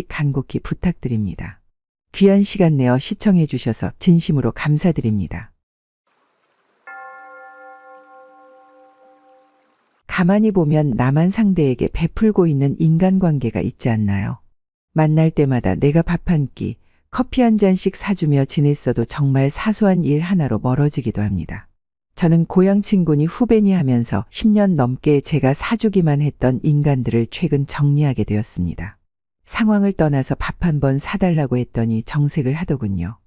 간곡히 부탁드립니다. 귀한 시간 내어 시청해 주셔서 진심으로 감사드립니다. 가만히 보면 나만 상대에게 베풀고 있는 인간관계가 있지 않나요? 만날 때마다 내가 밥 한 끼, 커피 한 잔씩 사주며 지냈어도 정말 사소한 일 하나로 멀어지기도 합니다. 저는 고향 친구니 후배니 하면서 10년 넘게 제가 사주기만 했던 인간들을 최근 정리하게 되었습니다. 상황을 떠나서 밥 한 번 사달라고 했더니 정색을 하더군요.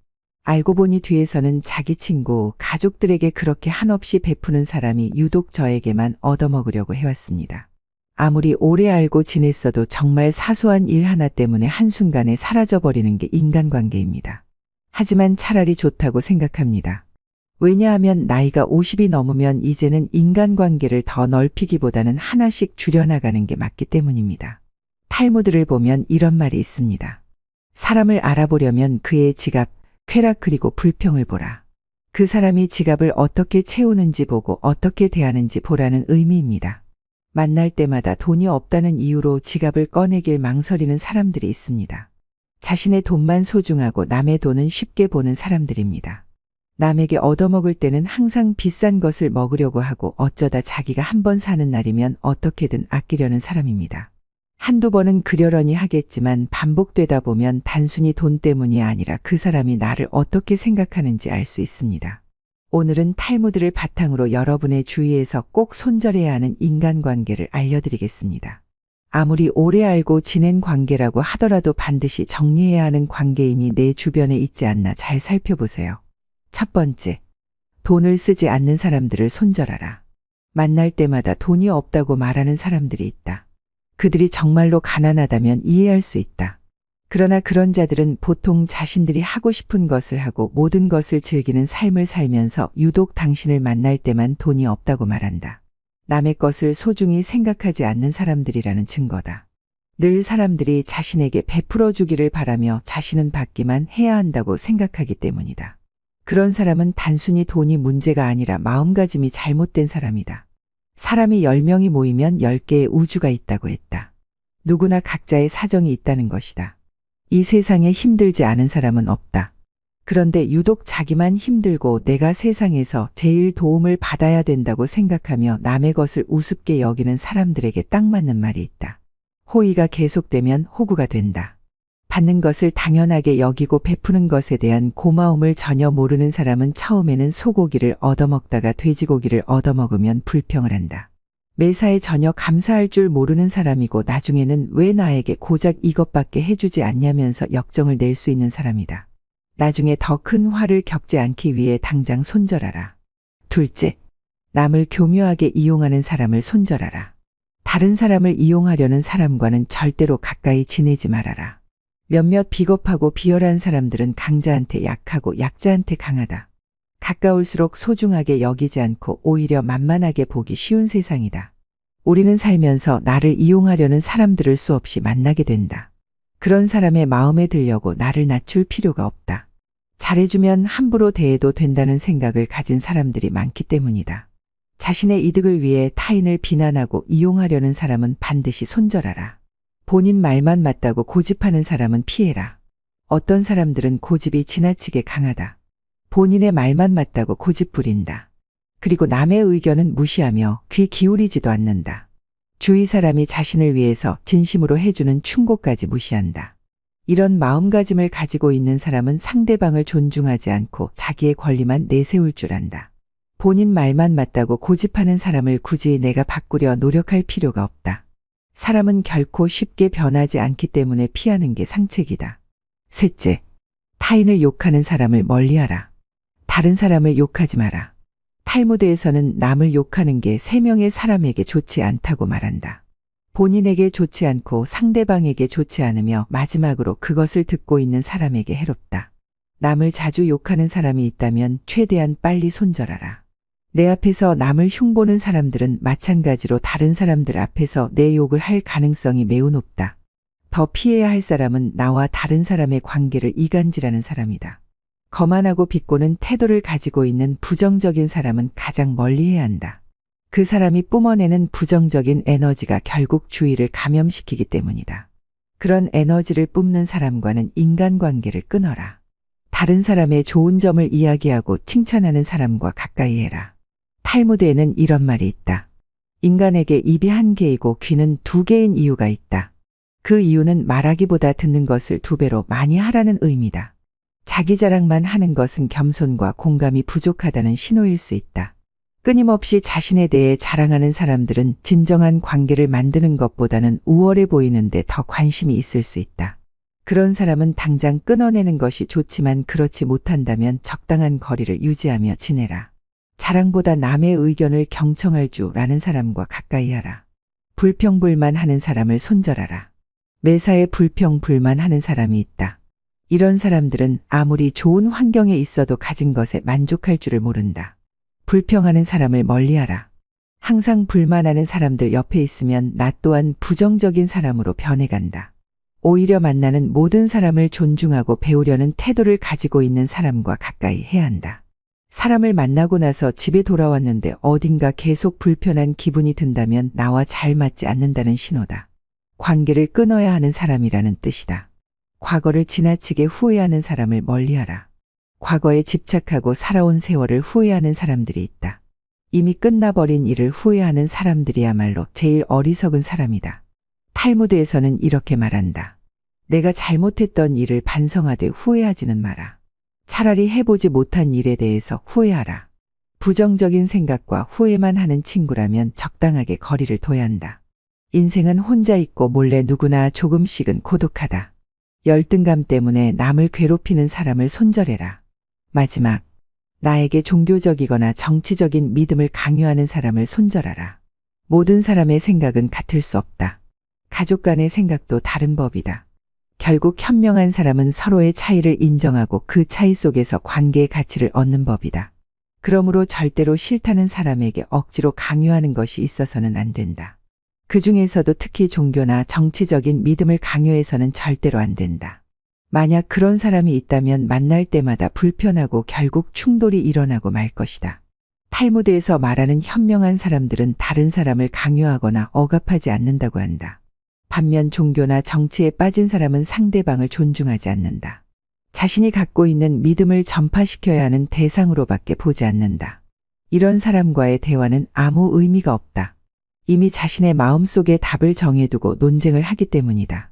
알고 보니 뒤에서는 자기 친구, 가족들에게 그렇게 한없이 베푸는 사람이 유독 저에게만 얻어먹으려고 해왔습니다. 아무리 오래 알고 지냈어도 정말 사소한 일 하나 때문에 한순간에 사라져버리는 게 인간관계입니다. 하지만 차라리 좋다고 생각합니다. 왜냐하면 나이가 50이 넘으면 이제는 인간관계를 더 넓히기보다는 하나씩 줄여나가는 게 맞기 때문입니다. 탈무드를 보면 이런 말이 있습니다. 사람을 알아보려면 그의 지갑, 쾌락 그리고 불평을 보라. 그 사람이 지갑을 어떻게 채우는지 보고 어떻게 대하는지 보라는 의미입니다. 만날 때마다 돈이 없다는 이유로 지갑을 꺼내길 망설이는 사람들이 있습니다. 자신의 돈만 소중하고 남의 돈은 쉽게 보는 사람들입니다. 남에게 얻어먹을 때는 항상 비싼 것을 먹으려고 하고 어쩌다 자기가 한 번 사는 날이면 어떻게든 아끼려는 사람입니다. 한두 번은 그러려니 하겠지만 반복되다 보면 단순히 돈 때문이 아니라 그 사람이 나를 어떻게 생각하는지 알 수 있습니다. 오늘은 탈무드를 바탕으로 여러분의 주위에서 꼭 손절해야 하는 인간관계를 알려드리겠습니다. 아무리 오래 알고 지낸 관계라고 하더라도 반드시 정리해야 하는 관계인이 내 주변에 있지 않나 잘 살펴보세요. 첫 번째, 돈을 쓰지 않는 사람들을 손절하라. 만날 때마다 돈이 없다고 말하는 사람들이 있다. 그들이 정말로 가난하다면 이해할 수 있다. 그러나 그런 자들은 보통 자신들이 하고 싶은 것을 하고 모든 것을 즐기는 삶을 살면서 유독 당신을 만날 때만 돈이 없다고 말한다. 남의 것을 소중히 생각하지 않는 사람들이라는 증거다. 늘 사람들이 자신에게 베풀어 주기를 바라며 자신은 받기만 해야 한다고 생각하기 때문이다. 그런 사람은 단순히 돈이 문제가 아니라 마음가짐이 잘못된 사람이다. 사람이 10명이 모이면 10개의 우주가 있다고 했다. 누구나 각자의 사정이 있다는 것이다. 이 세상에 힘들지 않은 사람은 없다. 그런데 유독 자기만 힘들고 내가 세상에서 제일 도움을 받아야 된다고 생각하며 남의 것을 우습게 여기는 사람들에게 딱 맞는 말이 있다. 호의가 계속되면 호구가 된다. 받는 것을 당연하게 여기고 베푸는 것에 대한 고마움을 전혀 모르는 사람은 처음에는 소고기를 얻어먹다가 돼지고기를 얻어먹으면 불평을 한다. 매사에 전혀 감사할 줄 모르는 사람이고 나중에는 왜 나에게 고작 이것밖에 해주지 않냐면서 역정을 낼 수 있는 사람이다. 나중에 더 큰 화를 겪지 않기 위해 당장 손절하라. 둘째, 남을 교묘하게 이용하는 사람을 손절하라. 다른 사람을 이용하려는 사람과는 절대로 가까이 지내지 말아라. 몇몇 비겁하고 비열한 사람들은 강자한테 약하고 약자한테 강하다. 가까울수록 소중하게 여기지 않고 오히려 만만하게 보기 쉬운 세상이다. 우리는 살면서 나를 이용하려는 사람들을 수없이 만나게 된다. 그런 사람의 마음에 들려고 나를 낮출 필요가 없다. 잘해주면 함부로 대해도 된다는 생각을 가진 사람들이 많기 때문이다. 자신의 이득을 위해 타인을 비난하고 이용하려는 사람은 반드시 손절하라. 본인 말만 맞다고 고집하는 사람은 피해라. 어떤 사람들은 고집이 지나치게 강하다. 본인의 말만 맞다고 고집 부린다. 그리고 남의 의견은 무시하며 귀 기울이지도 않는다. 주위 사람이 자신을 위해서 진심으로 해주는 충고까지 무시한다. 이런 마음가짐을 가지고 있는 사람은 상대방을 존중하지 않고 자기의 권리만 내세울 줄 안다. 본인 말만 맞다고 고집하는 사람을 굳이 내가 바꾸려 노력할 필요가 없다. 사람은 결코 쉽게 변하지 않기 때문에 피하는 게 상책이다. 셋째, 타인을 욕하는 사람을 멀리하라. 다른 사람을 욕하지 마라. 탈무드에서는 남을 욕하는 게 3명의 사람에게 좋지 않다고 말한다. 본인에게 좋지 않고 상대방에게 좋지 않으며 마지막으로 그것을 듣고 있는 사람에게 해롭다. 남을 자주 욕하는 사람이 있다면 최대한 빨리 손절하라. 내 앞에서 남을 흉보는 사람들은 마찬가지로 다른 사람들 앞에서 내 욕을 할 가능성이 매우 높다. 더 피해야 할 사람은 나와 다른 사람의 관계를 이간질하는 사람이다. 거만하고 비꼬는 태도를 가지고 있는 부정적인 사람은 가장 멀리해야 한다. 그 사람이 뿜어내는 부정적인 에너지가 결국 주위를 감염시키기 때문이다. 그런 에너지를 뿜는 사람과는 인간관계를 끊어라. 다른 사람의 좋은 점을 이야기하고 칭찬하는 사람과 가까이 해라. 탈무드에는 이런 말이 있다. 인간에게 입이 한 개이고 귀는 두 개인 이유가 있다. 그 이유는 말하기보다 듣는 것을 두 배로 많이 하라는 의미다. 자기 자랑만 하는 것은 겸손과 공감이 부족하다는 신호일 수 있다. 끊임없이 자신에 대해 자랑하는 사람들은 진정한 관계를 만드는 것보다는 우월해 보이는데 더 관심이 있을 수 있다. 그런 사람은 당장 끊어내는 것이 좋지만 그렇지 못한다면 적당한 거리를 유지하며 지내라. 자랑보다 남의 의견을 경청할 줄 아는 사람과 가까이 하라. 불평불만하는 사람을 손절하라. 매사에 불평불만하는 사람이 있다. 이런 사람들은 아무리 좋은 환경에 있어도 가진 것에 만족할 줄을 모른다. 불평하는 사람을 멀리하라. 항상 불만하는 사람들 옆에 있으면 나 또한 부정적인 사람으로 변해간다. 오히려 만나는 모든 사람을 존중하고 배우려는 태도를 가지고 있는 사람과 가까이 해야 한다. 사람을 만나고 나서 집에 돌아왔는데 어딘가 계속 불편한 기분이 든다면 나와 잘 맞지 않는다는 신호다. 관계를 끊어야 하는 사람이라는 뜻이다. 과거를 지나치게 후회하는 사람을 멀리하라. 과거에 집착하고 살아온 세월을 후회하는 사람들이 있다. 이미 끝나버린 일을 후회하는 사람들이야말로 제일 어리석은 사람이다. 탈무드에서는 이렇게 말한다. 내가 잘못했던 일을 반성하되 후회하지는 마라. 차라리 해보지 못한 일에 대해서 후회하라. 부정적인 생각과 후회만 하는 친구라면 적당하게 거리를 둬야 한다. 인생은 혼자 있고 몰래 누구나 조금씩은 고독하다. 열등감 때문에 남을 괴롭히는 사람을 손절해라. 마지막, 나에게 종교적이거나 정치적인 믿음을 강요하는 사람을 손절하라. 모든 사람의 생각은 같을 수 없다. 가족 간의 생각도 다른 법이다. 결국 현명한 사람은 서로의 차이를 인정하고 그 차이 속에서 관계의 가치를 얻는 법이다. 그러므로 절대로 싫다는 사람에게 억지로 강요하는 것이 있어서는 안 된다. 그 중에서도 특히 종교나 정치적인 믿음을 강요해서는 절대로 안 된다. 만약 그런 사람이 있다면 만날 때마다 불편하고 결국 충돌이 일어나고 말 것이다. 탈무드에서 말하는 현명한 사람들은 다른 사람을 강요하거나 억압하지 않는다고 한다. 반면 종교나 정치에 빠진 사람은 상대방을 존중하지 않는다. 자신이 갖고 있는 믿음을 전파시켜야 하는 대상으로밖에 보지 않는다. 이런 사람과의 대화는 아무 의미가 없다. 이미 자신의 마음속에 답을 정해두고 논쟁을 하기 때문이다.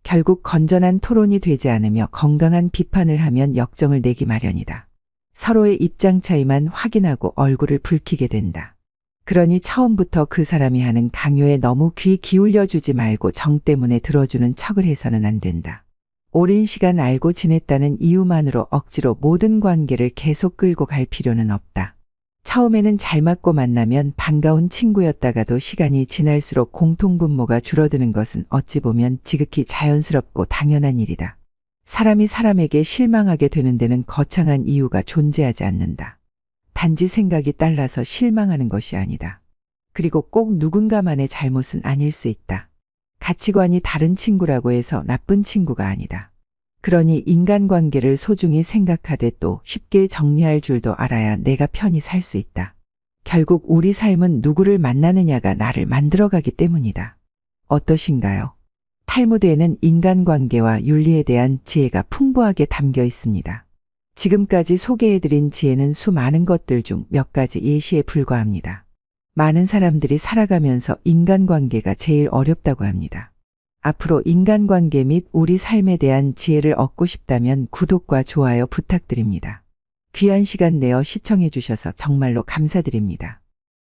결국 건전한 토론이 되지 않으며 건강한 비판을 하면 역정을 내기 마련이다. 서로의 입장 차이만 확인하고 얼굴을 붉히게 된다. 그러니 처음부터 그 사람이 하는 강요에 너무 귀 기울여 주지 말고 정 때문에 들어주는 척을 해서는 안 된다. 오랜 시간 알고 지냈다는 이유만으로 억지로 모든 관계를 계속 끌고 갈 필요는 없다. 처음에는 잘 맞고 만나면 반가운 친구였다가도 시간이 지날수록 공통분모가 줄어드는 것은 어찌 보면 지극히 자연스럽고 당연한 일이다. 사람이 사람에게 실망하게 되는 데는 거창한 이유가 존재하지 않는다. 단지 생각이 달라서 실망하는 것이 아니다. 그리고 꼭 누군가만의 잘못은 아닐 수 있다. 가치관이 다른 친구라고 해서 나쁜 친구가 아니다. 그러니 인간관계를 소중히 생각하되 또 쉽게 정리할 줄도 알아야 내가 편히 살 수 있다. 결국 우리 삶은 누구를 만나느냐가 나를 만들어가기 때문이다. 어떠신가요? 탈무드에는 인간관계와 윤리에 대한 지혜가 풍부하게 담겨 있습니다. 지금까지 소개해드린 지혜는 수많은 것들 중 몇 가지 예시에 불과합니다. 많은 사람들이 살아가면서 인간관계가 제일 어렵다고 합니다. 앞으로 인간관계 및 우리 삶에 대한 지혜를 얻고 싶다면 구독과 좋아요 부탁드립니다. 귀한 시간 내어 시청해 주셔서 정말로 감사드립니다.